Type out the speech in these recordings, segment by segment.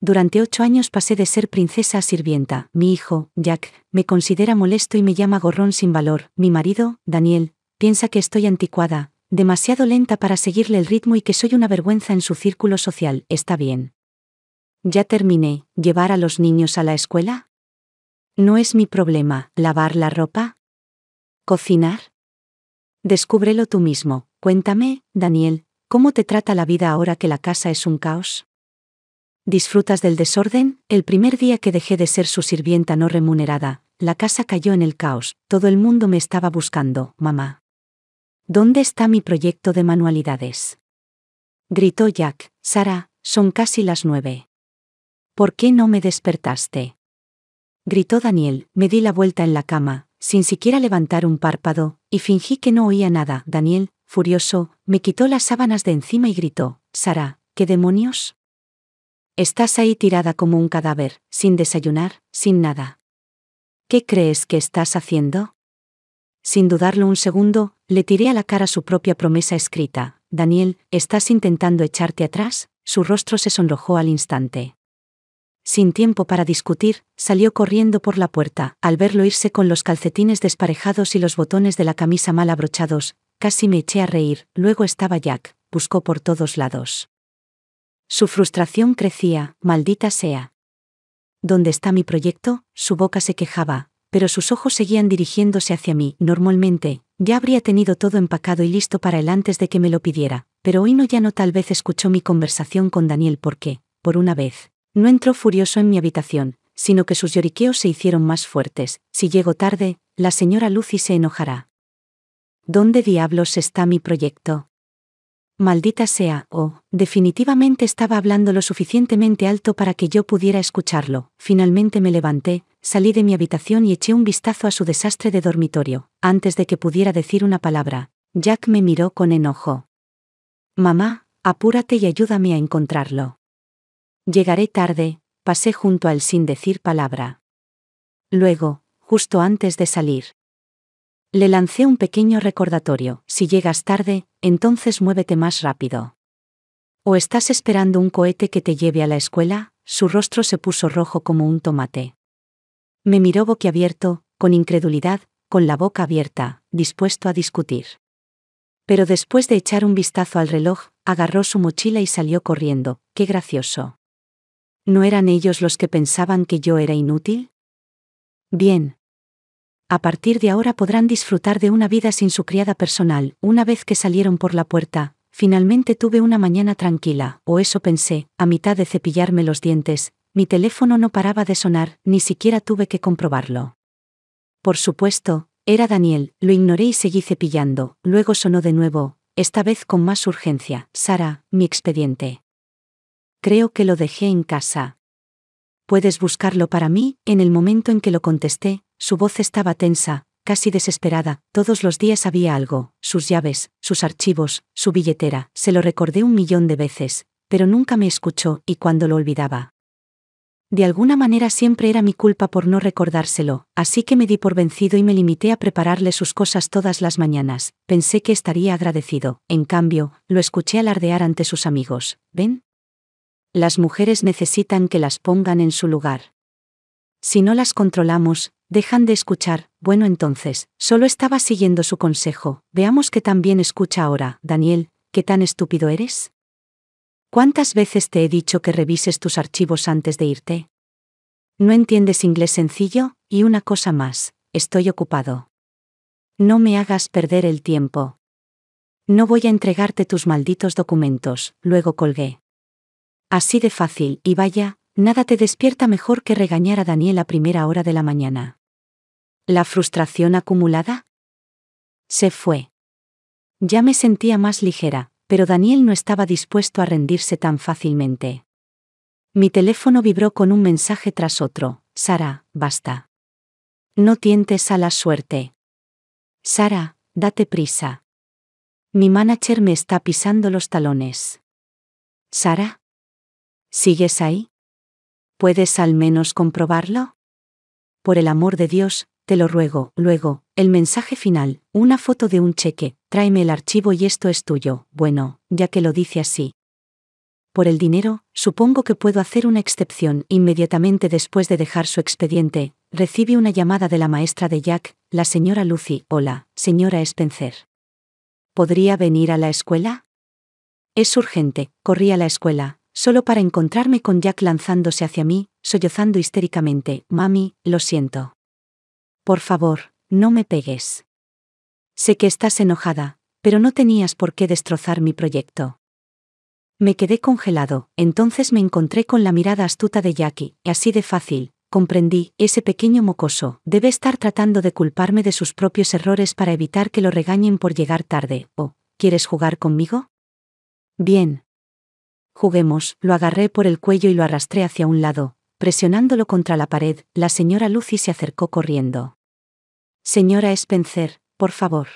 Durante 8 años pasé de ser princesa a sirvienta. Mi hijo, Jack, me considera molesto y me llama gorrón sin valor. Mi marido, Daniel, piensa que estoy anticuada, demasiado lenta para seguirle el ritmo y que soy una vergüenza en su círculo social. Está bien. Ya terminé. ¿Llevar a los niños a la escuela? No es mi problema. ¿Lavar la ropa? ¿Cocinar? Descúbrelo tú mismo. Cuéntame, Daniel, ¿cómo te trata la vida ahora que la casa es un caos? ¿Disfrutas del desorden? El primer día que dejé de ser su sirvienta no remunerada, la casa cayó en el caos. Todo el mundo me estaba buscando. Mamá. ¿Dónde está mi proyecto de manualidades? Gritó Jack. Sara, son casi las 9. ¿Por qué no me despertaste? Gritó Daniel. Me di la vuelta en la cama, sin siquiera levantar un párpado, y fingí que no oía nada. Daniel, furioso, me quitó las sábanas de encima y gritó. Sara, ¿qué demonios? Estás ahí tirada como un cadáver, sin desayunar, sin nada. ¿Qué crees que estás haciendo? Sin dudarlo un segundo, le tiré a la cara su propia promesa escrita. Daniel, ¿estás intentando echarte atrás? Su rostro se sonrojó al instante. Sin tiempo para discutir, salió corriendo por la puerta. Al verlo irse con los calcetines desparejados y los botones de la camisa mal abrochados, casi me eché a reír. Luego estaba Jack, buscó por todos lados. Su frustración crecía. Maldita sea. ¿Dónde está mi proyecto? Su boca se quejaba, pero sus ojos seguían dirigiéndose hacia mí. Normalmente, ya habría tenido todo empacado y listo para él antes de que me lo pidiera, pero hoy no. Ya no. Tal vez escuchó mi conversación con Daniel porque, por una vez, no entró furioso en mi habitación, sino que sus lloriqueos se hicieron más fuertes. Si llego tarde, la señora Lucy se enojará. ¿Dónde diablos está mi proyecto? Maldita sea. Definitivamente estaba hablando lo suficientemente alto para que yo pudiera escucharlo. Finalmente me levanté, salí de mi habitación y eché un vistazo a su desastre de dormitorio. Antes de que pudiera decir una palabra, Jack me miró con enojo. Mamá, apúrate y ayúdame a encontrarlo. Llegaré tarde. Pasé junto a él sin decir palabra. Luego, justo antes de salir, le lancé un pequeño recordatorio. Si llegas tarde, entonces muévete más rápido. ¿O estás esperando un cohete que te lleve a la escuela? Su rostro se puso rojo como un tomate. Me miró boquiabierto, con incredulidad, con la boca abierta, dispuesto a discutir. Pero después de echar un vistazo al reloj, agarró su mochila y salió corriendo. ¡Qué gracioso! ¿No eran ellos los que pensaban que yo era inútil? Bien. A partir de ahora podrán disfrutar de una vida sin su criada personal. Una vez que salieron por la puerta, finalmente tuve una mañana tranquila, o eso pensé. A mitad de cepillarme los dientes, mi teléfono no paraba de sonar, ni siquiera tuve que comprobarlo. Por supuesto, era Daniel. Lo ignoré y seguí cepillando. Luego sonó de nuevo, esta vez con más urgencia. Sara, mi expediente. Creo que lo dejé en casa. ¿Puedes buscarlo para mí? En el momento en que lo contesté, su voz estaba tensa, casi desesperada. Todos los días había algo, sus llaves, sus archivos, su billetera. Se lo recordé 1.000.000 de veces, pero nunca me escuchó, y cuando lo olvidaba. De alguna manera siempre era mi culpa por no recordárselo, así que me di por vencido y me limité a prepararle sus cosas todas las mañanas. Pensé que estaría agradecido. En cambio, lo escuché alardear ante sus amigos. ¿Ven? Las mujeres necesitan que las pongan en su lugar. Si no las controlamos, dejan de escuchar. Bueno, entonces, solo estaba siguiendo su consejo. Veamos que también escucha ahora. Daniel, ¿qué tan estúpido eres? ¿Cuántas veces te he dicho que revises tus archivos antes de irte? ¿No entiendes inglés sencillo? Y una cosa más, estoy ocupado. No me hagas perder el tiempo. No voy a entregarte tus malditos documentos. Luego colgué. Así de fácil, y vaya, nada te despierta mejor que regañar a Daniel a primera hora de la mañana. ¿La frustración acumulada? Se fue. Ya me sentía más ligera, pero Daniel no estaba dispuesto a rendirse tan fácilmente. Mi teléfono vibró con un mensaje tras otro. Sara, basta. No tientes a la suerte. Sara, date prisa. Mi manager me está pisando los talones. Sara, ¿sigues ahí? ¿Puedes al menos comprobarlo? Por el amor de Dios, te lo ruego. Luego, el mensaje final, una foto de un cheque. Tráeme el archivo y esto es tuyo. Bueno, ya que lo dice así. por el dinero, supongo que puedo hacer una excepción. Inmediatamente después de dejar su expediente, recibí una llamada de la maestra de Jack, la señora Lucy. Hola, señora Spencer. ¿Podría venir a la escuela? Es urgente. Corrí a la escuela, solo para encontrarme con Jack lanzándose hacia mí, sollozando histéricamente. Mami, lo siento. Por favor, no me pegues. Sé que estás enojada, pero no tenías por qué destrozar mi proyecto. Me quedé congelado, entonces me encontré con la mirada astuta de Jackie, así de fácil, comprendí, ese pequeño mocoso debe estar tratando de culparme de sus propios errores para evitar que lo regañen por llegar tarde. ¿Quieres jugar conmigo? Bien. Juguemos. Lo agarré por el cuello y lo arrastré hacia un lado, presionándolo contra la pared. La señora Lucy se acercó corriendo. Señora Spencer, por favor.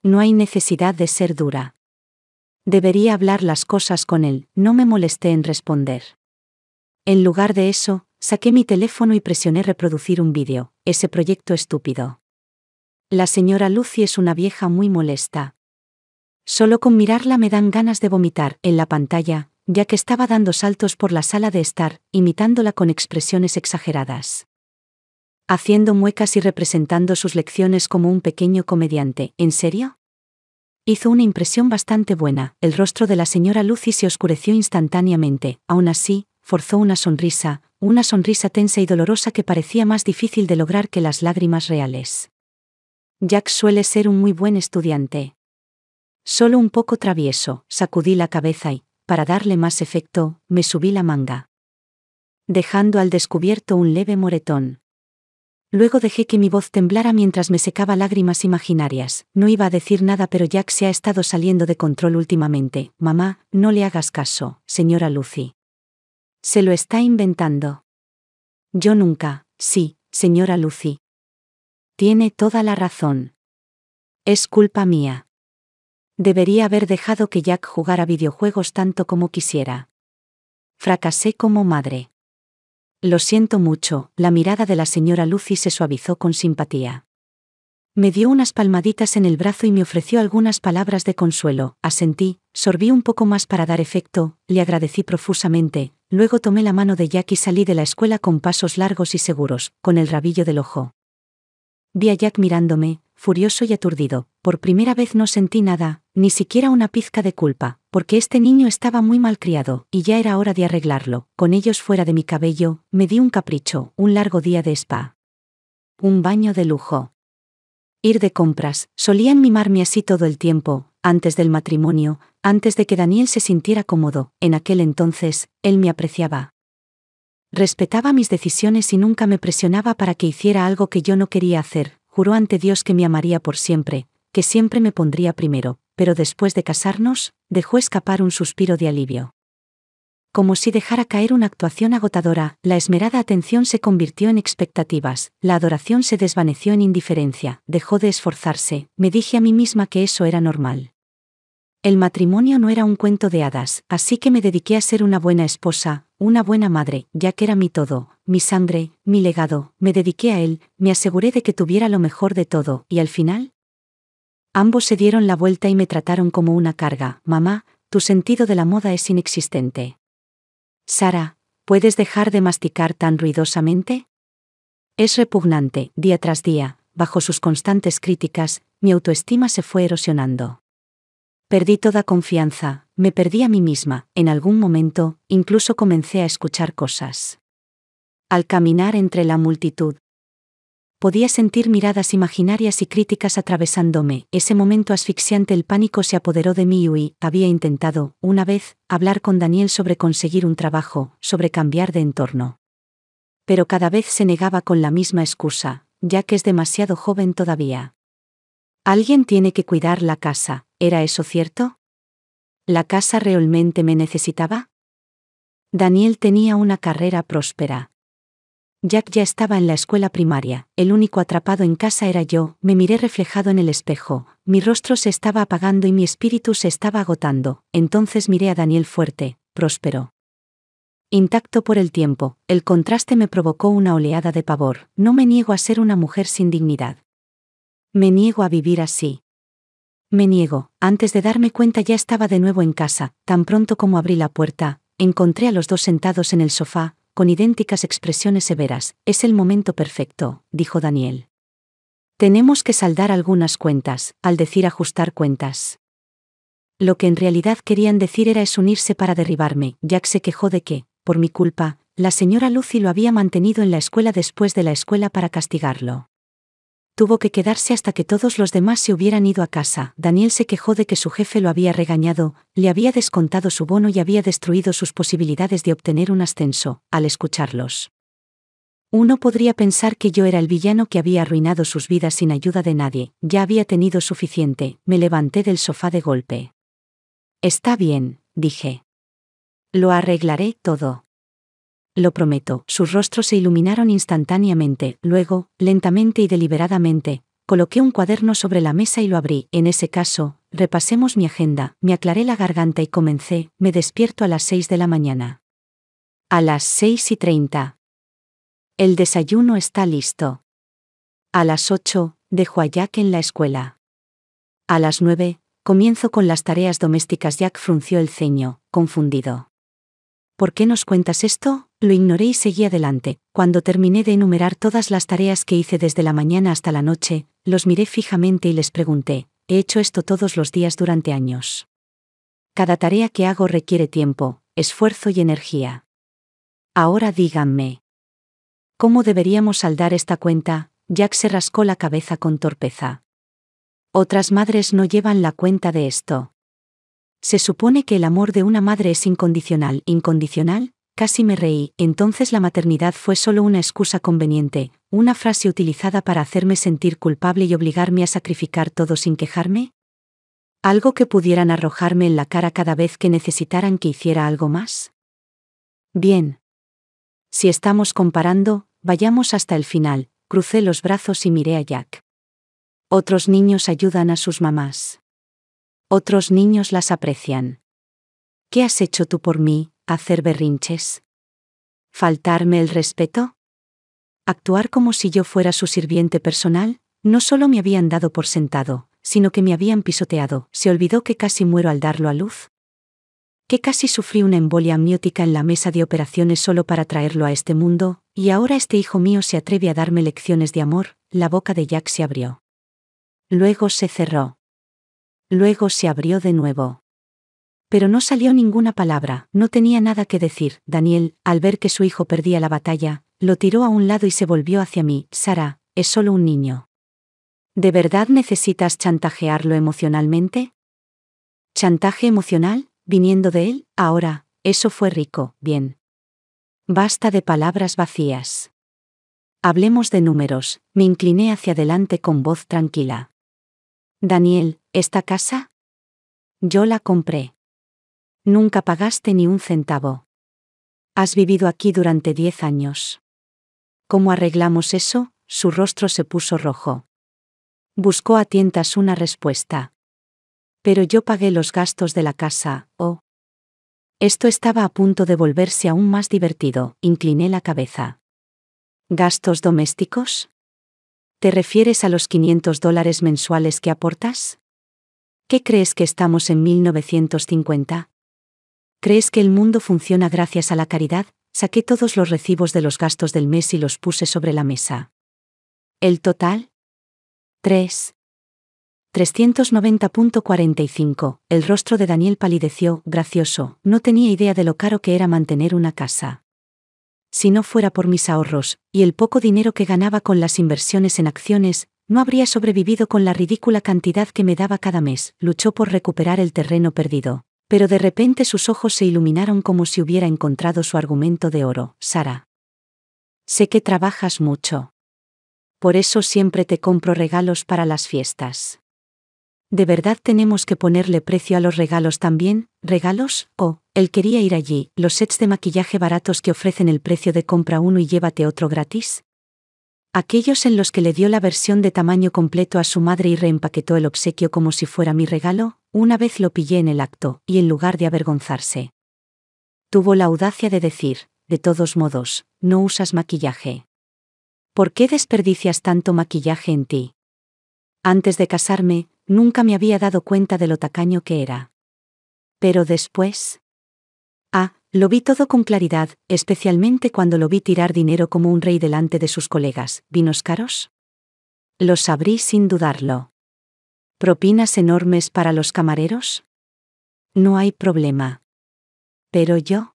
No hay necesidad de ser dura. Debería hablar las cosas con él. No me molesté en responder. En lugar de eso, saqué mi teléfono y presioné reproducir un vídeo. Ese proyecto estúpido. La señora Lucy es una vieja muy molesta. Solo con mirarla me dan ganas de vomitar. En la pantalla, ya que estaba dando saltos por la sala de estar, imitándola con expresiones exageradas. Haciendo muecas y representando sus lecciones como un pequeño comediante. ¿En serio? Hizo una impresión bastante buena. El rostro de la señora Lucy se oscureció instantáneamente. Aún así, forzó una sonrisa tensa y dolorosa que parecía más difícil de lograr que las lágrimas reales. Jack suele ser un muy buen estudiante. Solo un poco travieso. Sacudí la cabeza y, para darle más efecto, me subí la manga, dejando al descubierto un leve moretón. Luego dejé que mi voz temblara mientras me secaba lágrimas imaginarias. No iba a decir nada, pero Jack se ha estado saliendo de control últimamente. Mamá, no le hagas caso, señora Lucy. Se lo está inventando. Yo nunca. Sí, señora Lucy. Tiene toda la razón. Es culpa mía. Debería haber dejado que Jack jugara videojuegos tanto como quisiera. Fracasé como madre. Lo siento mucho. La mirada de la señora Lucy se suavizó con simpatía. Me dio unas palmaditas en el brazo y me ofreció algunas palabras de consuelo. Asentí, sorbí un poco más para dar efecto, le agradecí profusamente, luego tomé la mano de Jack y salí de la escuela con pasos largos y seguros, con el rabillo del ojo. Vi a Jack mirándome, furioso y aturdido. Por primera vez no sentí nada, ni siquiera una pizca de culpa, porque este niño estaba muy malcriado, y ya era hora de arreglarlo. Con ellos fuera de mi cabello, me di un capricho, un largo día de spa. Un baño de lujo. Ir de compras. Solían mimarme así todo el tiempo, antes del matrimonio, antes de que Daniel se sintiera cómodo. En aquel entonces, él me apreciaba. Respetaba mis decisiones y nunca me presionaba para que hiciera algo que yo no quería hacer. Juró ante Dios que me amaría por siempre, que siempre me pondría primero, pero después de casarnos, dejó escapar un suspiro de alivio. Como si dejara caer una actuación agotadora, la esmerada atención se convirtió en expectativas, la adoración se desvaneció en indiferencia, dejó de esforzarse. Me dije a mí misma que eso era normal. El matrimonio no era un cuento de hadas, así que me dediqué a ser una buena esposa, una buena madre, ya que era mi todo, mi sangre, mi legado. Me dediqué a él, me aseguré de que tuviera lo mejor de todo, y al final, ambos se dieron la vuelta y me trataron como una carga. Mamá, tu sentido de la moda es inexistente. Sara, ¿puedes dejar de masticar tan ruidosamente? Es repugnante. Día tras día, bajo sus constantes críticas, mi autoestima se fue erosionando. Perdí toda confianza, me perdí a mí misma. En algún momento, incluso comencé a escuchar cosas. Al caminar entre la multitud, podía sentir miradas imaginarias y críticas atravesándome. Ese momento asfixiante, el pánico se apoderó de mí y huí. Había intentado, una vez, hablar con Daniel sobre conseguir un trabajo, sobre cambiar de entorno. Pero cada vez se negaba con la misma excusa, ya que es demasiado joven todavía. Alguien tiene que cuidar la casa. ¿Era eso cierto? ¿La casa realmente me necesitaba? Daniel tenía una carrera próspera. Jack ya estaba en la escuela primaria, el único atrapado en casa era yo. Me miré reflejado en el espejo, mi rostro se estaba apagando y mi espíritu se estaba agotando. Entonces miré a Daniel fuerte, próspero, intacto por el tiempo. El contraste me provocó una oleada de pavor. No me niego a ser una mujer sin dignidad. Me niego a vivir así. Me niego. Antes de darme cuenta ya estaba de nuevo en casa. Tan pronto como abrí la puerta, encontré a los dos sentados en el sofá, con idénticas expresiones severas. Es el momento perfecto, dijo Daniel. Tenemos que saldar algunas cuentas, al decir ajustar cuentas. Lo que en realidad querían decir era unirse para derribarme. Jack se quejó de que, por mi culpa, la señora Lucy lo había mantenido en la escuela después de la escuela para castigarlo. Tuvo que quedarse hasta que todos los demás se hubieran ido a casa. Daniel se quejó de que su jefe lo había regañado, le había descontado su bono y había destruido sus posibilidades de obtener un ascenso. Al escucharlos, uno podría pensar que yo era el villano que había arruinado sus vidas sin ayuda de nadie. Ya había tenido suficiente. Me levanté del sofá de golpe. Está bien, dije. Lo arreglaré todo. Lo prometo. Sus rostros se iluminaron instantáneamente. Luego, lentamente y deliberadamente, coloqué un cuaderno sobre la mesa y lo abrí. En ese caso, repasemos mi agenda. Me aclaré la garganta y comencé. Me despierto a las 6 de la mañana. A las 6:30. El desayuno está listo. A las 8, dejo a Jack en la escuela. A las 9, comienzo con las tareas domésticas. Jack frunció el ceño, confundido. ¿Por qué nos cuentas esto? Lo ignoré y seguí adelante. Cuando terminé de enumerar todas las tareas que hice desde la mañana hasta la noche, los miré fijamente y les pregunté, he hecho esto todos los días durante años. Cada tarea que hago requiere tiempo, esfuerzo y energía. Ahora díganme, ¿cómo deberíamos saldar esta cuenta? Jack se rascó la cabeza con torpeza. Otras madres no llevan la cuenta de esto. Se supone que el amor de una madre es incondicional. ¿Incondicional? Casi me reí. Entonces la maternidad fue solo una excusa conveniente, una frase utilizada para hacerme sentir culpable y obligarme a sacrificar todo sin quejarme. ¿Algo que pudieran arrojarme en la cara cada vez que necesitaran que hiciera algo más? Bien. Si estamos comparando, vayamos hasta el final. Crucé los brazos y miré a Jack. Otros niños ayudan a sus mamás. Otros niños las aprecian. ¿Qué has hecho tú por mí? ¿Hacer berrinches? ¿Faltarme el respeto? ¿Actuar como si yo fuera su sirviente personal? No solo me habían dado por sentado, sino que me habían pisoteado. ¿Se olvidó que casi muero al darlo a luz? ¿Que casi sufrí una embolia amniótica en la mesa de operaciones solo para traerlo a este mundo? Y ahora este hijo mío se atreve a darme lecciones de amor. La boca de Jack se abrió. Luego se cerró. Luego se abrió de nuevo. Pero no salió ninguna palabra, no tenía nada que decir. Daniel, al ver que su hijo perdía la batalla, lo tiró a un lado y se volvió hacia mí. Sara, es solo un niño. ¿De verdad necesitas chantajearlo emocionalmente? ¿Chantaje emocional? ¿Viniendo de él? Ahora, eso fue rico, bien. Basta de palabras vacías. Hablemos de números. Me incliné hacia adelante con voz tranquila. Daniel, ¿esta casa? Yo la compré. Nunca pagaste ni un centavo. Has vivido aquí durante 10 años. ¿Cómo arreglamos eso? Su rostro se puso rojo. Buscó a tientas una respuesta. Pero yo pagué los gastos de la casa, oh. Esto estaba a punto de volverse aún más divertido. Incliné la cabeza. ¿Gastos domésticos? ¿Te refieres a los $500 mensuales que aportas? ¿Qué crees que estamos en 1950? ¿Crees que el mundo funciona gracias a la caridad? Saqué todos los recibos de los gastos del mes y los puse sobre la mesa. ¿El total? 390.45. El rostro de Daniel palideció. Gracioso, no tenía idea de lo caro que era mantener una casa. Si no fuera por mis ahorros, y el poco dinero que ganaba con las inversiones en acciones, no habría sobrevivido con la ridícula cantidad que me daba cada mes. Luchó por recuperar el terreno perdido. Pero de repente sus ojos se iluminaron como si hubiera encontrado su argumento de oro. Sara. Sé que trabajas mucho. Por eso siempre te compro regalos para las fiestas. ¿De verdad tenemos que ponerle precio a los regalos también? ¿Regalos? Oh, él quería ir allí, los sets de maquillaje baratos que ofrecen el precio de compra uno y llévate otro gratis. Aquellos en los que le dio la versión de tamaño completo a su madre y reempaquetó el obsequio como si fuera mi regalo. Una vez lo pillé en el acto, y en lugar de avergonzarse, tuvo la audacia de decir, de todos modos, no usas maquillaje. ¿Por qué desperdicias tanto maquillaje en ti? Antes de casarme, nunca me había dado cuenta de lo tacaño que era. Pero después... lo vi todo con claridad, especialmente cuando lo vi tirar dinero como un rey delante de sus colegas. ¿Vinos caros? Los abrí sin dudarlo. ¿Propinas enormes para los camareros? No hay problema. Pero yo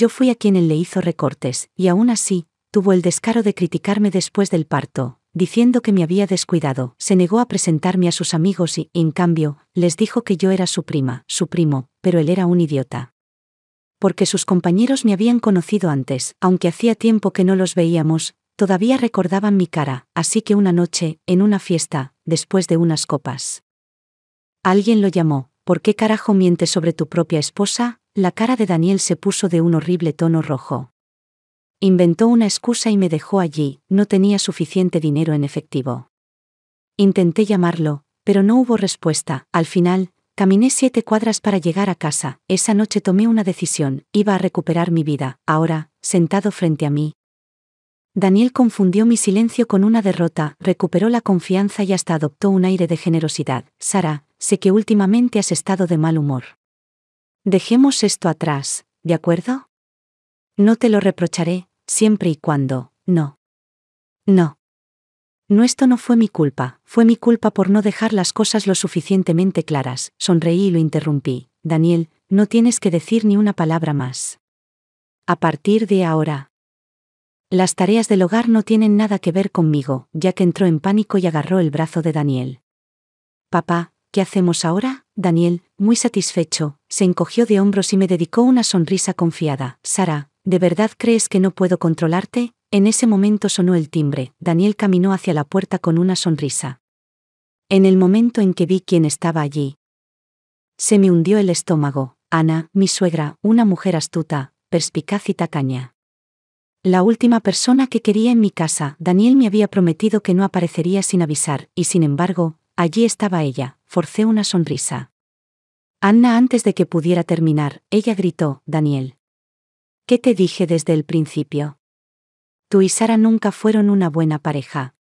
fui a quien él le hizo recortes, y aún así, tuvo el descaro de criticarme después del parto, diciendo que me había descuidado. Se negó a presentarme a sus amigos y, en cambio, les dijo que yo era su prima, su primo, pero él era un idiota. Porque sus compañeros me habían conocido antes, aunque hacía tiempo que no los veíamos, todavía recordaban mi cara, así que una noche, en una fiesta, después de unas copas. Alguien lo llamó. ¿Por qué carajo mientes sobre tu propia esposa? La cara de Daniel se puso de un horrible tono rojo. Inventó una excusa y me dejó allí, no tenía suficiente dinero en efectivo. Intenté llamarlo, pero no hubo respuesta. Al final, caminé 7 cuadras para llegar a casa. Esa noche tomé una decisión, iba a recuperar mi vida. Ahora, sentado frente a mí, Daniel confundió mi silencio con una derrota, recuperó la confianza y hasta adoptó un aire de generosidad. Sara, sé que últimamente has estado de mal humor. Dejemos esto atrás, ¿de acuerdo? No te lo reprocharé, siempre y cuando, no. No, esto no fue mi culpa, fue mi culpa por no dejar las cosas lo suficientemente claras. Sonreí y lo interrumpí. Daniel, no tienes que decir ni una palabra más. A partir de ahora, las tareas del hogar no tienen nada que ver conmigo. Jack entró en pánico y agarró el brazo de Daniel. Papá, ¿qué hacemos ahora? Daniel, muy satisfecho, se encogió de hombros y me dedicó una sonrisa confiada. Sara, ¿de verdad crees que no puedo controlarte? En ese momento sonó el timbre. Daniel caminó hacia la puerta con una sonrisa. En el momento en que vi quién estaba allí, se me hundió el estómago. Ana, mi suegra, una mujer astuta, perspicaz y tacaña. La última persona que quería en mi casa. Daniel me había prometido que no aparecería sin avisar, y sin embargo, allí estaba ella. Forcé una sonrisa. Anna, antes de que pudiera terminar, ella gritó. Daniel. ¿Qué te dije desde el principio? Tú y Sara nunca fueron una buena pareja.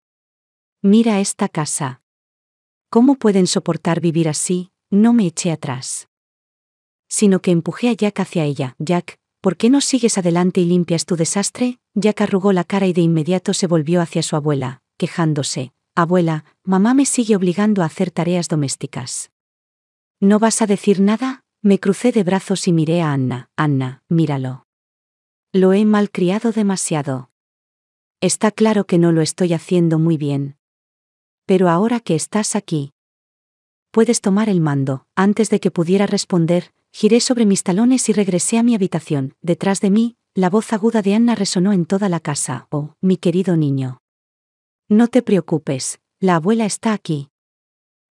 Mira esta casa. ¿Cómo pueden soportar vivir así? No me eché atrás, sino que empujé a Jack hacia ella. Jack, ¿por qué no sigues adelante y limpias tu desastre? Jack arrugó la cara y de inmediato se volvió hacia su abuela, quejándose. Abuela, mamá me sigue obligando a hacer tareas domésticas. ¿No vas a decir nada? Me crucé de brazos y miré a Anna. Anna, míralo. Lo he malcriado demasiado. Está claro que no lo estoy haciendo muy bien. Pero ahora que estás aquí, puedes tomar el mando. Antes de que pudiera responder, giré sobre mis talones y regresé a mi habitación. Detrás de mí, la voz aguda de Anna resonó en toda la casa. Oh, mi querido niño. No te preocupes, la abuela está aquí.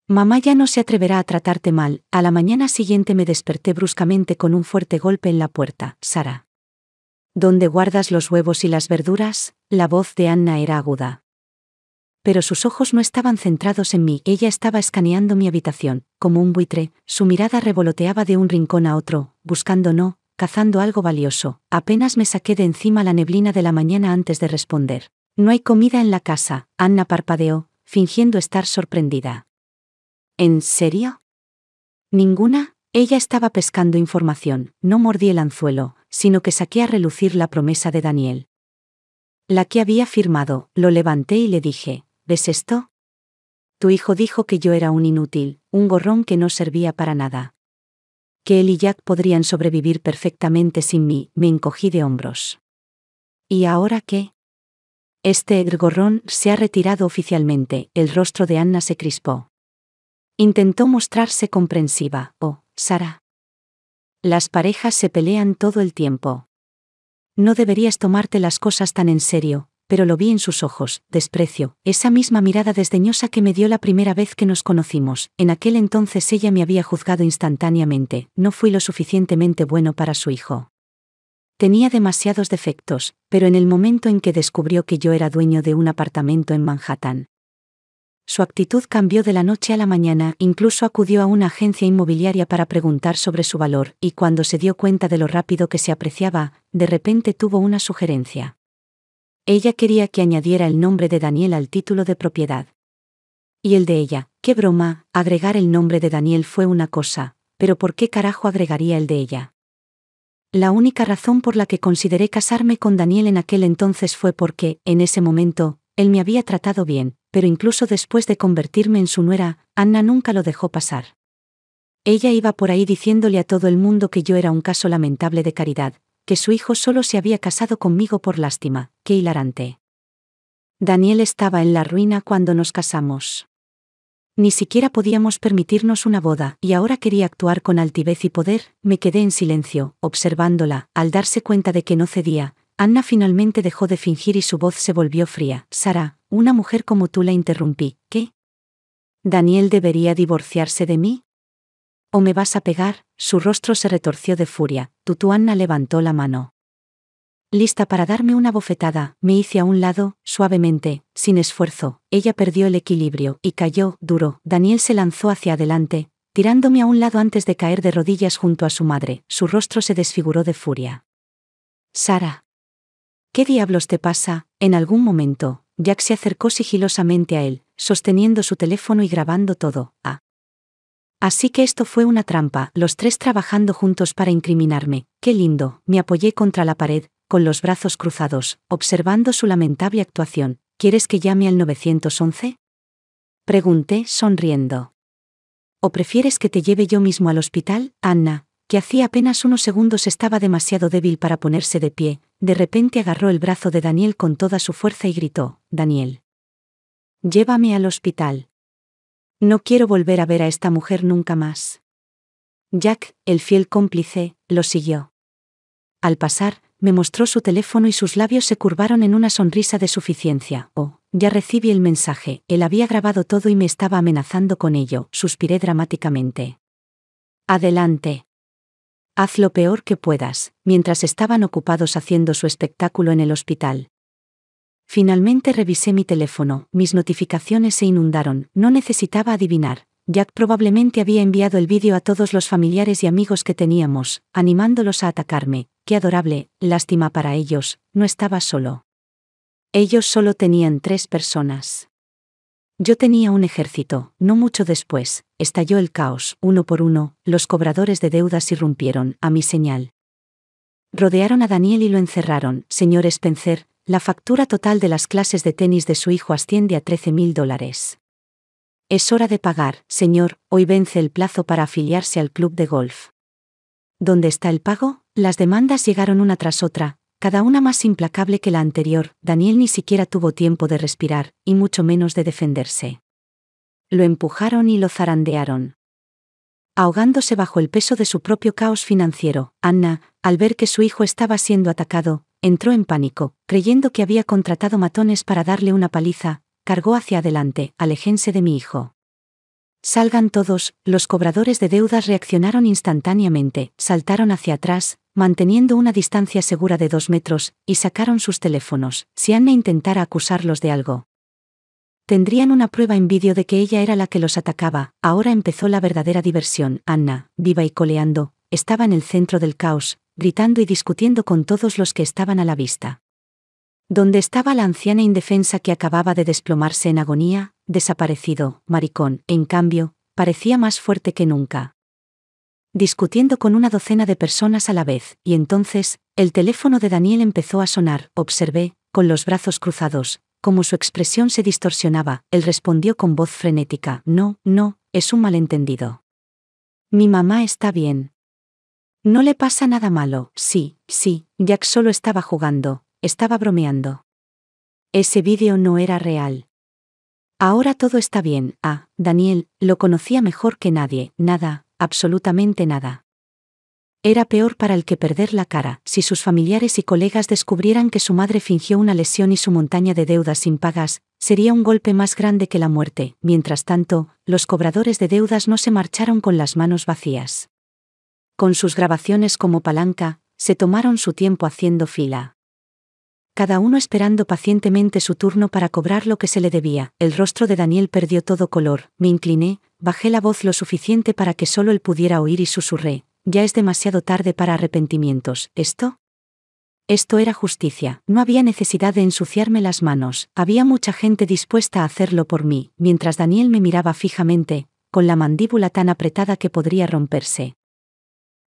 Mamá ya no se atreverá a tratarte mal. A la mañana siguiente me desperté bruscamente con un fuerte golpe en la puerta. Sara. ¿Dónde guardas los huevos y las verduras? La voz de Anna era aguda. Pero sus ojos no estaban centrados en mí. Ella estaba escaneando mi habitación, como un buitre. Su mirada revoloteaba de un rincón a otro, cazando algo valioso. Apenas me saqué de encima la neblina de la mañana antes de responder. No hay comida en la casa. Anna parpadeó, fingiendo estar sorprendida. ¿En serio? ¿Ninguna? Ella estaba pescando información. No mordí el anzuelo, sino que saqué a relucir la promesa de Daniel. La que había firmado. Lo levanté y le dije, ¿ves esto? Tu hijo dijo que yo era un inútil, un gorrón que no servía para nada. Que él y Jack podrían sobrevivir perfectamente sin mí. Me encogí de hombros. ¿Y ahora qué? Este gorrón se ha retirado oficialmente. El rostro de Anna se crispó. Intentó mostrarse comprensiva. Oh, Sara. Las parejas se pelean todo el tiempo. No deberías tomarte las cosas tan en serio, pero lo vi en sus ojos, desprecio, esa misma mirada desdeñosa que me dio la primera vez que nos conocimos. En aquel entonces ella me había juzgado instantáneamente. No fui lo suficientemente bueno para su hijo. Tenía demasiados defectos, pero en el momento en que descubrió que yo era dueño de un apartamento en Manhattan, su actitud cambió de la noche a la mañana. Incluso acudió a una agencia inmobiliaria para preguntar sobre su valor, y cuando se dio cuenta de lo rápido que se apreciaba, de repente tuvo una sugerencia. Ella quería que añadiera el nombre de Daniel al título de propiedad. Y el de ella, qué broma, agregar el nombre de Daniel fue una cosa, pero ¿por qué carajo agregaría el de ella? La única razón por la que consideré casarme con Daniel en aquel entonces fue porque, en ese momento, él me había tratado bien, pero incluso después de convertirme en su nuera, Anna nunca lo dejó pasar. Ella iba por ahí diciéndole a todo el mundo que yo era un caso lamentable de caridad, que su hijo solo se había casado conmigo por lástima. Qué hilarante. Daniel estaba en la ruina cuando nos casamos. Ni siquiera podíamos permitirnos una boda, y ahora quería actuar con altivez y poder. Me quedé en silencio, observándola. Al darse cuenta de que no cedía, Anna finalmente dejó de fingir y su voz se volvió fría. Sara, una mujer como tú, la interrumpí. ¿Qué? ¿Daniel debería divorciarse de mí? ¿O me vas a pegar? Su rostro se retorció de furia. Anna levantó la mano. Lista para darme una bofetada, me hice a un lado, suavemente, sin esfuerzo. Ella perdió el equilibrio y cayó, duro. Daniel se lanzó hacia adelante, tirándome a un lado antes de caer de rodillas junto a su madre. Su rostro se desfiguró de furia. Sara. ¿Qué diablos te pasa? En algún momento, Jack se acercó sigilosamente a él, sosteniendo su teléfono y grabando todo. Así que esto fue una trampa, los tres trabajando juntos para incriminarme. Qué lindo. Me apoyé contra la pared, con los brazos cruzados, observando su lamentable actuación. ¿Quieres que llame al 911? Pregunté, sonriendo. ¿O prefieres que te lleve yo mismo al hospital? Anna, que hacía apenas unos segundos estaba demasiado débil para ponerse de pie, de repente agarró el brazo de Daniel con toda su fuerza y gritó, Daniel. Llévame al hospital. No quiero volver a ver a esta mujer nunca más. Jack, el fiel cómplice, lo siguió. Al pasar, me mostró su teléfono y sus labios se curvaron en una sonrisa de suficiencia. Oh, ya recibí el mensaje. Él había grabado todo y me estaba amenazando con ello. Suspiré dramáticamente. Adelante. Haz lo peor que puedas, mientras estaban ocupados haciendo su espectáculo en el hospital. Finalmente revisé mi teléfono, mis notificaciones se inundaron, no necesitaba adivinar. Jack probablemente había enviado el vídeo a todos los familiares y amigos que teníamos, animándolos a atacarme. Qué adorable, lástima para ellos, no estaba solo. Ellos solo tenían 3 personas. Yo tenía un ejército. No mucho después, estalló el caos. Uno por uno, los cobradores de deudas irrumpieron, a mi señal. Rodearon a Daniel y lo encerraron. Señor Spencer, la factura total de las clases de tenis de su hijo asciende a $13,000. Es hora de pagar, señor, hoy vence el plazo para afiliarse al club de golf. ¿Dónde está el pago? Las demandas llegaron una tras otra, cada una más implacable que la anterior. Daniel ni siquiera tuvo tiempo de respirar, y mucho menos de defenderse. Lo empujaron y lo zarandearon. Ahogándose bajo el peso de su propio caos financiero, Anna, al ver que su hijo estaba siendo atacado, entró en pánico, creyendo que había contratado matones para darle una paliza. Cargó hacia adelante, aléjense de mi hijo. Salgan todos. Los cobradores de deudas reaccionaron instantáneamente, saltaron hacia atrás, manteniendo una distancia segura de 2 metros, y sacaron sus teléfonos. Si Anna intentara acusarlos de algo, tendrían una prueba en vídeo de que ella era la que los atacaba. Ahora empezó la verdadera diversión. Anna, viva y coleando, estaba en el centro del caos, gritando y discutiendo con todos los que estaban a la vista. ¿Dónde estaba la anciana indefensa que acababa de desplomarse en agonía? Desaparecido, maricón. En cambio, parecía más fuerte que nunca. Discutiendo con una docena de personas a la vez, y entonces, el teléfono de Daniel empezó a sonar. Observé, con los brazos cruzados, cómo su expresión se distorsionaba. Él respondió con voz frenética. No, es un malentendido. Mi mamá está bien. No le pasa nada malo. Sí, Jack solo estaba jugando. Estaba bromeando. Ese vídeo no era real. Ahora todo está bien. Daniel, lo conocía mejor que nadie. Nada, absolutamente nada. Era peor para el que perder la cara. Si sus familiares y colegas descubrieran que su madre fingió una lesión y su montaña de deudas impagas, sería un golpe más grande que la muerte. Mientras tanto, los cobradores de deudas no se marcharon con las manos vacías. Con sus grabaciones como palanca, se tomaron su tiempo haciendo fila. Cada uno esperando pacientemente su turno para cobrar lo que se le debía. El rostro de Daniel perdió todo color. Me incliné, bajé la voz lo suficiente para que solo él pudiera oír y susurré. Ya es demasiado tarde para arrepentimientos. ¿Esto? Esto era justicia, no había necesidad de ensuciarme las manos, había mucha gente dispuesta a hacerlo por mí, mientras Daniel me miraba fijamente, con la mandíbula tan apretada que podría romperse.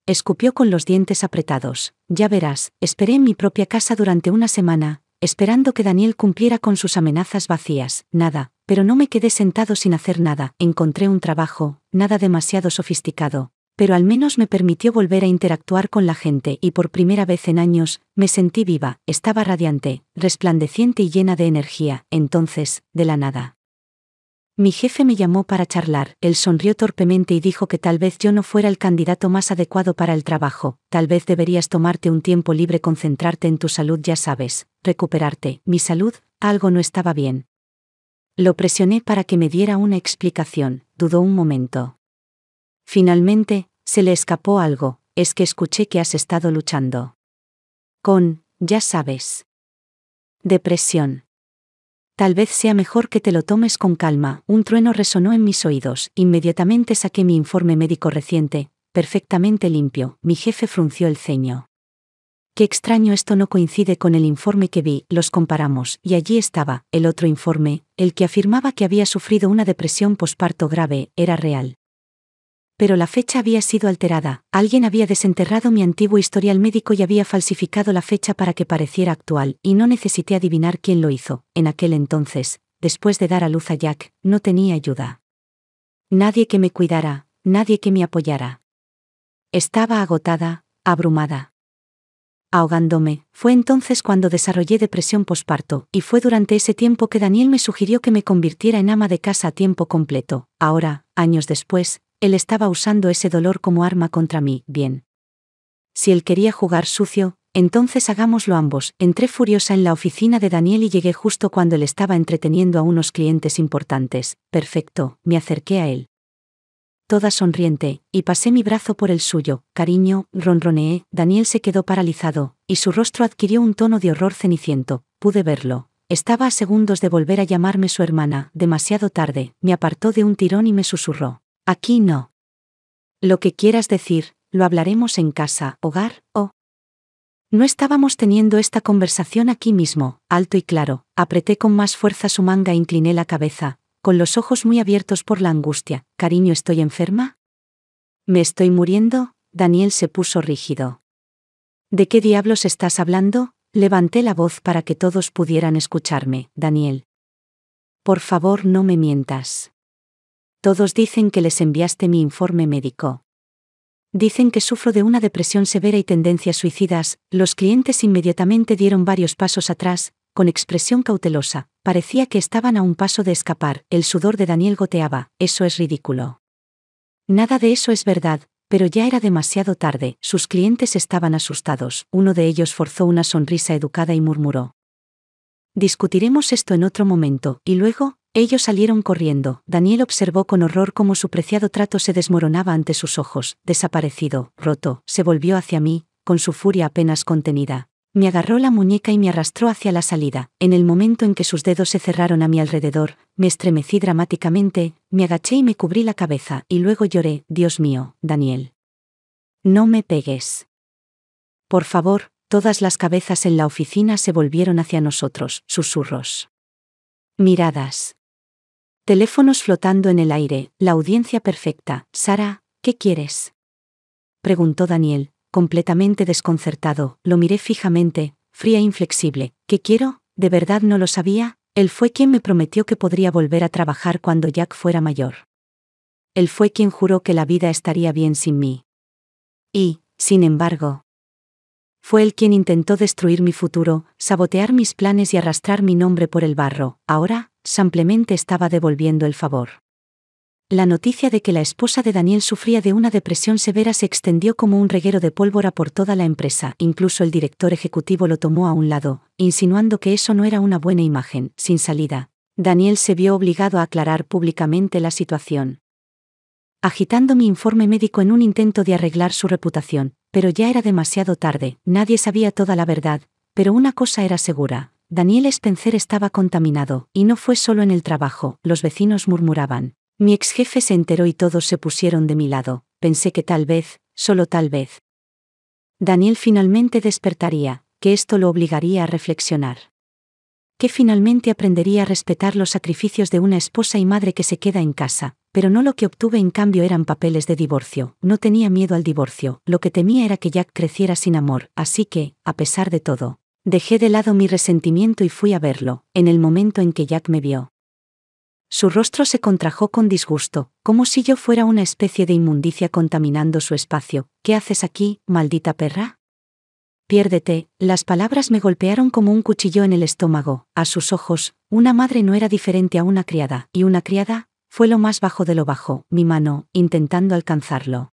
Escupió con los dientes apretados. Ya verás, esperé en mi propia casa durante una semana, esperando que Daniel cumpliera con sus amenazas vacías, nada, pero no me quedé sentado sin hacer nada, encontré un trabajo, nada demasiado sofisticado, pero al menos me permitió volver a interactuar con la gente y por primera vez en años, me sentí viva, estaba radiante, resplandeciente y llena de energía, entonces, de la nada. Mi jefe me llamó para charlar, él sonrió torpemente y dijo que tal vez yo no fuera el candidato más adecuado para el trabajo, tal vez deberías tomarte un tiempo libre, concentrarte en tu salud, ya sabes, recuperarte. Mi salud, algo no estaba bien. Lo presioné para que me diera una explicación, dudó un momento. Finalmente, se le escapó algo, es que escuché que has estado luchando con, ya sabes, depresión. Tal vez sea mejor que te lo tomes con calma. Un trueno resonó en mis oídos. Inmediatamente saqué mi informe médico reciente, perfectamente limpio. Mi jefe frunció el ceño. Qué extraño, esto no coincide con el informe que vi. Los comparamos, y allí estaba, el otro informe, el que afirmaba que había sufrido una depresión posparto grave, era real. Pero la fecha había sido alterada, alguien había desenterrado mi antiguo historial médico y había falsificado la fecha para que pareciera actual, y no necesité adivinar quién lo hizo. En aquel entonces, después de dar a luz a Jack, no tenía ayuda. Nadie que me cuidara, nadie que me apoyara. Estaba agotada, abrumada. Ahogándome, fue entonces cuando desarrollé depresión posparto, y fue durante ese tiempo que Daniel me sugirió que me convirtiera en ama de casa a tiempo completo. Ahora, años después, él estaba usando ese dolor como arma contra mí. Bien. Si él quería jugar sucio, entonces hagámoslo ambos. Entré furiosa en la oficina de Daniel y llegué justo cuando él estaba entreteniendo a unos clientes importantes. Perfecto, me acerqué a él. Toda sonriente, y pasé mi brazo por el suyo. Cariño, ronroneé. Daniel se quedó paralizado, y su rostro adquirió un tono de horror ceniciento. Pude verlo. Estaba a segundos de volver a llamarme su hermana. Demasiado tarde. Me apartó de un tirón y me susurró. Aquí no. Lo que quieras decir, lo hablaremos en casa, hogar, o... No estábamos teniendo esta conversación aquí mismo, alto y claro. Apreté con más fuerza su manga e incliné la cabeza, con los ojos muy abiertos por la angustia. Cariño, ¿estoy enferma? ¿Me estoy muriendo? Daniel se puso rígido. ¿De qué diablos estás hablando? Levanté la voz para que todos pudieran escucharme. Daniel. Por favor, no me mientas. Todos dicen que les enviaste mi informe médico. Dicen que sufro de una depresión severa y tendencias suicidas. Los clientes inmediatamente dieron varios pasos atrás, con expresión cautelosa. Parecía que estaban a un paso de escapar. El sudor de Daniel goteaba. Eso es ridículo. Nada de eso es verdad, pero ya era demasiado tarde. Sus clientes estaban asustados. Uno de ellos forzó una sonrisa educada y murmuró. Discutiremos esto en otro momento, y luego... Ellos salieron corriendo. Daniel observó con horror cómo su preciado trato se desmoronaba ante sus ojos. Desaparecido, roto, se volvió hacia mí, con su furia apenas contenida. Me agarró la muñeca y me arrastró hacia la salida. En el momento en que sus dedos se cerraron a mi alrededor, me estremecí dramáticamente, me agaché y me cubrí la cabeza, y luego lloré. Dios mío, Daniel. No me pegues. Por favor. Todas las cabezas en la oficina se volvieron hacia nosotros. Susurros. Miradas. Teléfonos flotando en el aire, la audiencia perfecta. Sara, ¿qué quieres? Preguntó Daniel, completamente desconcertado. Lo miré fijamente, fría e inflexible. ¿Qué quiero? ¿De verdad no lo sabía? Él fue quien me prometió que podría volver a trabajar cuando Jack fuera mayor. Él fue quien juró que la vida estaría bien sin mí. Y, sin embargo, fue él quien intentó destruir mi futuro, sabotear mis planes y arrastrar mi nombre por el barro. Ahora, simplemente estaba devolviendo el favor. La noticia de que la esposa de Daniel sufría de una depresión severa se extendió como un reguero de pólvora por toda la empresa. Incluso el director ejecutivo lo tomó a un lado, insinuando que eso no era una buena imagen. Sin salida, Daniel se vio obligado a aclarar públicamente la situación. Agitando mi informe médico en un intento de arreglar su reputación, pero ya era demasiado tarde. Nadie sabía toda la verdad, pero una cosa era segura. Daniel Spencer estaba contaminado, y no fue solo en el trabajo. Los vecinos murmuraban. Mi ex jefe se enteró y todos se pusieron de mi lado. Pensé que tal vez, solo tal vez, Daniel finalmente despertaría, que esto lo obligaría a reflexionar. Que finalmente aprendería a respetar los sacrificios de una esposa y madre que se queda en casa, pero no lo que obtuve en cambio eran papeles de divorcio. No tenía miedo al divorcio, lo que temía era que Jack creciera sin amor, así que, a pesar de todo, dejé de lado mi resentimiento y fui a verlo, en el momento en que Jack me vio. Su rostro se contrajo con disgusto, como si yo fuera una especie de inmundicia contaminando su espacio. ¿Qué haces aquí, maldita perra? Piérdete. Las palabras me golpearon como un cuchillo en el estómago. A sus ojos, una madre no era diferente a una criada, y una criada fue lo más bajo de lo bajo, mi mano, intentando alcanzarlo.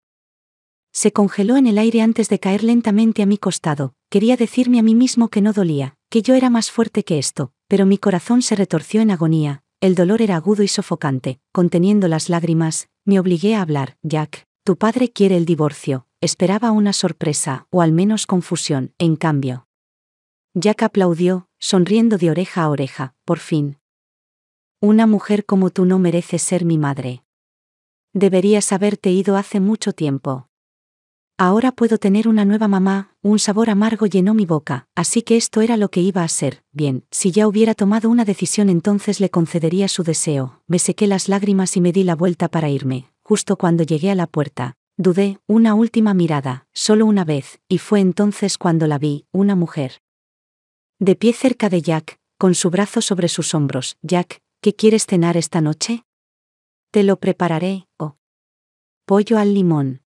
Se congeló en el aire antes de caer lentamente a mi costado. Quería decirme a mí mismo que no dolía, que yo era más fuerte que esto, pero mi corazón se retorció en agonía. El dolor era agudo y sofocante. Conteniendo las lágrimas, me obligué a hablar. Jack, tu padre quiere el divorcio. Esperaba una sorpresa, o al menos confusión. En cambio, Jack aplaudió, sonriendo de oreja a oreja. Por fin. Una mujer como tú no merece ser mi madre. Deberías haberte ido hace mucho tiempo. Ahora puedo tener una nueva mamá. Un sabor amargo llenó mi boca, así que esto era lo que iba a ser. Bien, si ya hubiera tomado una decisión entonces le concedería su deseo. Me sequé las lágrimas y me di la vuelta para irme. Justo cuando llegué a la puerta, dudé, una última mirada, solo una vez, y fue entonces cuando la vi, una mujer. De pie cerca de Jack, con su brazo sobre sus hombros. Jack, ¿qué quieres cenar esta noche? Te lo prepararé, oh. Pollo al limón.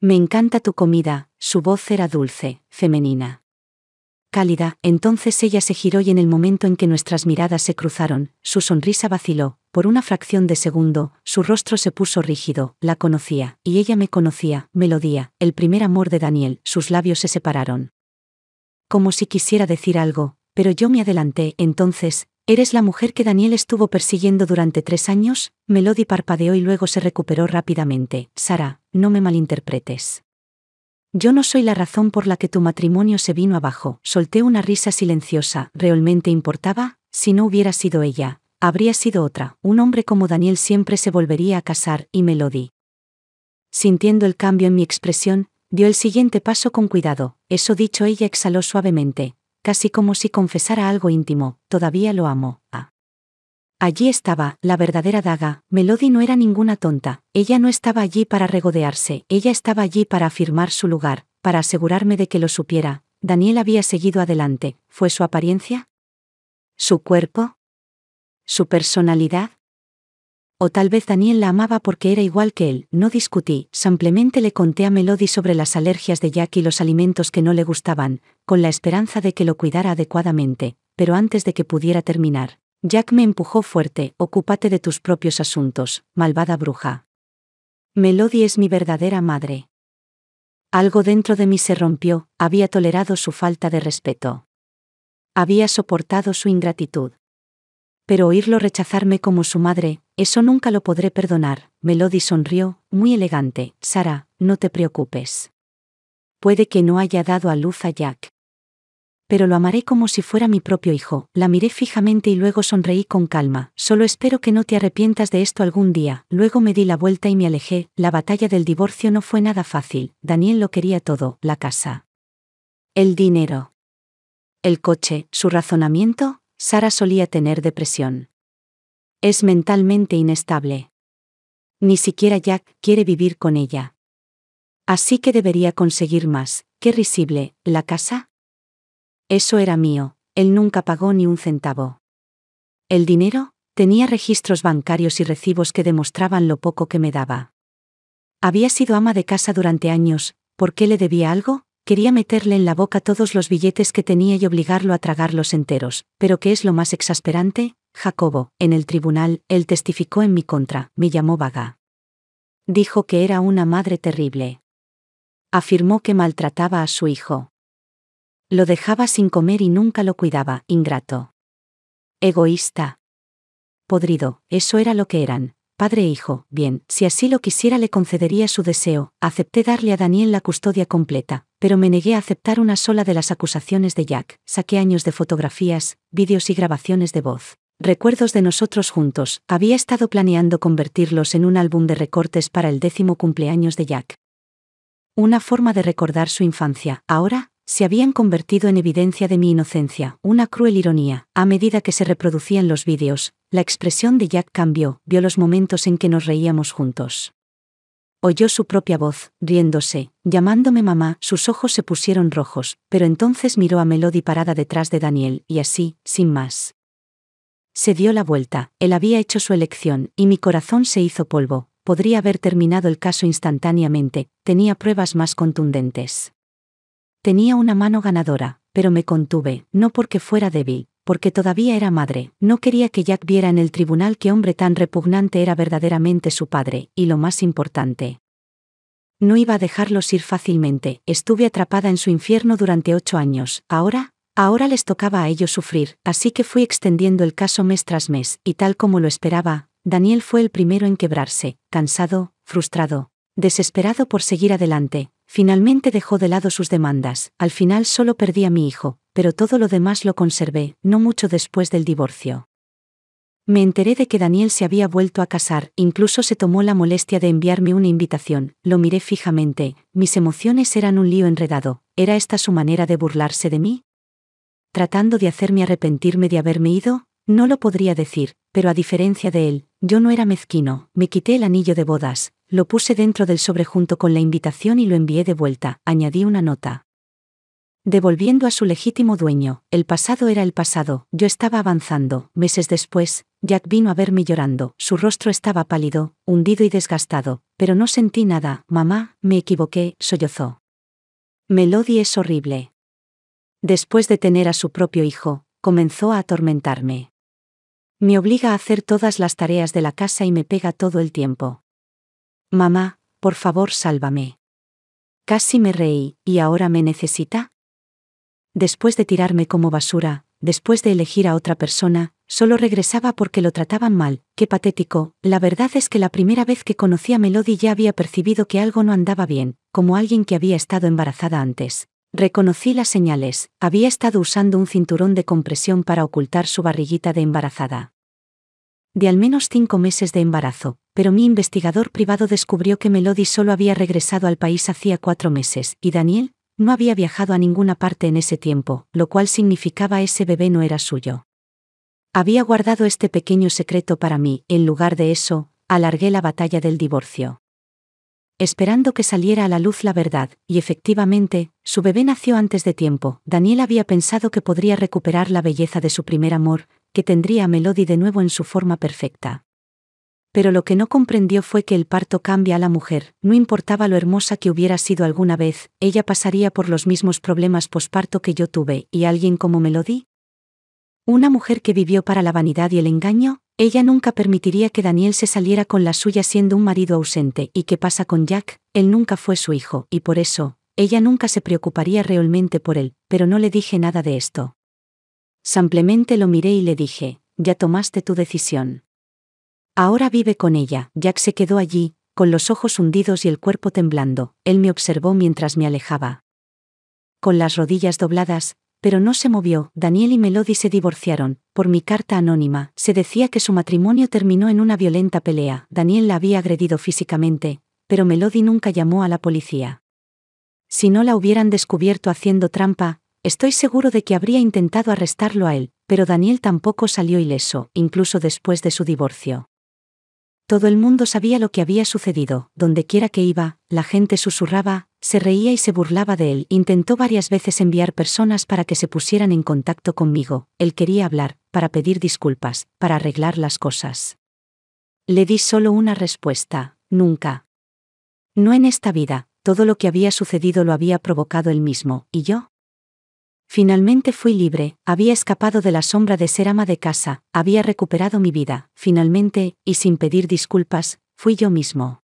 Me encanta tu comida. Su voz era dulce, femenina. Cálida. Entonces ella se giró y en el momento en que nuestras miradas se cruzaron, su sonrisa vaciló. Por una fracción de segundo, su rostro se puso rígido. La conocía, y ella me conocía. Melodía, el primer amor de Daniel. Sus labios se separaron. Como si quisiera decir algo, pero yo me adelanté. Entonces, ¿eres la mujer que Daniel estuvo persiguiendo durante 3 años? Melody parpadeó y luego se recuperó rápidamente. Sara, no me malinterpretes. Yo no soy la razón por la que tu matrimonio se vino abajo. Solté una risa silenciosa. ¿Realmente importaba? Si no hubiera sido ella, habría sido otra. Un hombre como Daniel siempre se volvería a casar, y Melody, sintiendo el cambio en mi expresión, dio el siguiente paso con cuidado. Eso dicho, ella exhaló suavemente, casi como si confesara algo íntimo. Todavía lo amo. Allí estaba, la verdadera daga. Melody no era ninguna tonta. Ella no estaba allí para regodearse. Ella estaba allí para afirmar su lugar, para asegurarme de que lo supiera. Daniel había seguido adelante. ¿Fue su apariencia? ¿Su cuerpo? ¿Su personalidad? O tal vez Daniel la amaba porque era igual que él. No discutí, simplemente le conté a Melody sobre las alergias de Jack y los alimentos que no le gustaban, con la esperanza de que lo cuidara adecuadamente, pero antes de que pudiera terminar, Jack me empujó fuerte. Ocúpate de tus propios asuntos, malvada bruja. Melody es mi verdadera madre. Algo dentro de mí se rompió. Había tolerado su falta de respeto. Había soportado su ingratitud. Pero oírlo rechazarme como su madre, eso nunca lo podré perdonar. Melody sonrió, muy elegante. Sara, no te preocupes. Puede que no haya dado a luz a Jack, pero lo amaré como si fuera mi propio hijo. La miré fijamente y luego sonreí con calma. Solo espero que no te arrepientas de esto algún día. Luego me di la vuelta y me alejé. La batalla del divorcio no fue nada fácil. Daniel lo quería todo: la casa, el dinero, el coche. Su razonamiento: Sara solía tener depresión. Es mentalmente inestable. Ni siquiera Jack quiere vivir con ella. Así que debería conseguir más. Qué risible. ¿La casa? Eso era mío. Él nunca pagó ni un centavo. ¿El dinero? Tenía registros bancarios y recibos que demostraban lo poco que me daba. Había sido ama de casa durante años. ¿Por qué le debía algo? Quería meterle en la boca todos los billetes que tenía y obligarlo a tragarlos enteros. ¿Pero qué es lo más exasperante? Jacobo, en el tribunal, él testificó en mi contra. Me llamó vaga. Dijo que era una madre terrible. Afirmó que maltrataba a su hijo. Lo dejaba sin comer y nunca lo cuidaba. Ingrato. Egoísta. Podrido. Eso era lo que eran. Padre e hijo. Bien, si así lo quisiera le concedería su deseo. Acepté darle a Daniel la custodia completa, pero me negué a aceptar una sola de las acusaciones de Jack. Saqué años de fotografías, vídeos y grabaciones de voz. Recuerdos de nosotros juntos. Había estado planeando convertirlos en un álbum de recortes para el 10º cumpleaños de Jack. Una forma de recordar su infancia. Ahora, se habían convertido en evidencia de mi inocencia, una cruel ironía. A medida que se reproducían los vídeos, la expresión de Jack cambió, vio los momentos en que nos reíamos juntos. Oyó su propia voz, riéndose, llamándome mamá. Sus ojos se pusieron rojos, pero entonces miró a Melody parada detrás de Daniel, y así, sin más. Se dio la vuelta, él había hecho su elección, y mi corazón se hizo polvo. Podría haber terminado el caso instantáneamente, tenía pruebas más contundentes. Tenía una mano ganadora, pero me contuve, no porque fuera débil, porque todavía era madre. No quería que Jack viera en el tribunal qué hombre tan repugnante era verdaderamente su padre, y lo más importante. No iba a dejarlos ir fácilmente. Estuve atrapada en su infierno durante 8 años. Ahora les tocaba a ellos sufrir, así que fui extendiendo el caso mes tras mes, y tal como lo esperaba, Daniel fue el primero en quebrarse, cansado, frustrado, desesperado por seguir adelante. Finalmente dejó de lado sus demandas. Al final solo perdí a mi hijo, pero todo lo demás lo conservé, no mucho después del divorcio. Me enteré de que Daniel se había vuelto a casar, incluso se tomó la molestia de enviarme una invitación. Lo miré fijamente, mis emociones eran un lío enredado. ¿Era esta su manera de burlarse de mí? ¿Tratando de hacerme arrepentirme de haberme ido? No lo podría decir, pero a diferencia de él, yo no era mezquino. Me quité el anillo de bodas, lo puse dentro del sobre junto con la invitación y lo envié de vuelta. Añadí una nota. Devolviendo a su legítimo dueño. El pasado era el pasado, yo estaba avanzando. Meses después, Jack vino a verme llorando. Su rostro estaba pálido, hundido y desgastado, pero no sentí nada. Mamá, me equivoqué, sollozó. Melody es horrible. Después de tener a su propio hijo, comenzó a atormentarme. Me obliga a hacer todas las tareas de la casa y me pega todo el tiempo. Mamá, por favor, sálvame. Casi me reí. ¿Y ahora me necesita? Después de tirarme como basura, después de elegir a otra persona, solo regresaba porque lo trataban mal. Qué patético. La verdad es que la primera vez que conocí a Melody ya había percibido que algo no andaba bien, como alguien que había estado embarazada antes. Reconocí las señales. Había estado usando un cinturón de compresión para ocultar su barriguita de embarazada. De al menos 5 meses de embarazo, pero mi investigador privado descubrió que Melody solo había regresado al país hacía 4 meses, y Daniel no había viajado a ninguna parte en ese tiempo, lo cual significaba ese bebé no era suyo. Había guardado este pequeño secreto para mí. En lugar de eso, alargué la batalla del divorcio, esperando que saliera a la luz la verdad, y efectivamente, su bebé nació antes de tiempo. Daniel había pensado que podría recuperar la belleza de su primer amor, que tendría a Melody de nuevo en su forma perfecta. Pero lo que no comprendió fue que el parto cambia a la mujer. No importaba lo hermosa que hubiera sido alguna vez, ella pasaría por los mismos problemas posparto que yo tuve. ¿Y alguien como Melody? Una mujer que vivió para la vanidad y el engaño. Ella nunca permitiría que Daniel se saliera con la suya siendo un marido ausente. ¿Y qué pasa con Jack? Él nunca fue su hijo, y por eso, ella nunca se preocuparía realmente por él, pero no le dije nada de esto. Simplemente lo miré y le dije, ya tomaste tu decisión. Ahora vive con ella. Jack se quedó allí, con los ojos hundidos y el cuerpo temblando. Él me observó mientras me alejaba, con las rodillas dobladas, pero no se movió. Daniel y Melody se divorciaron. Por mi carta anónima, se decía que su matrimonio terminó en una violenta pelea. Daniel la había agredido físicamente, pero Melody nunca llamó a la policía. Si no la hubieran descubierto haciendo trampa, estoy seguro de que habría intentado arrestarlo a él, pero Daniel tampoco salió ileso, incluso después de su divorcio. Todo el mundo sabía lo que había sucedido. Donde quiera que iba, la gente susurraba, se reía y se burlaba de él. Intentó varias veces enviar personas para que se pusieran en contacto conmigo. Él quería hablar, para pedir disculpas, para arreglar las cosas. Le di solo una respuesta: nunca. No en esta vida. Todo lo que había sucedido lo había provocado él mismo. ¿Y yo? Finalmente fui libre, había escapado de la sombra de ser ama de casa, había recuperado mi vida. Finalmente, y sin pedir disculpas, fui yo mismo.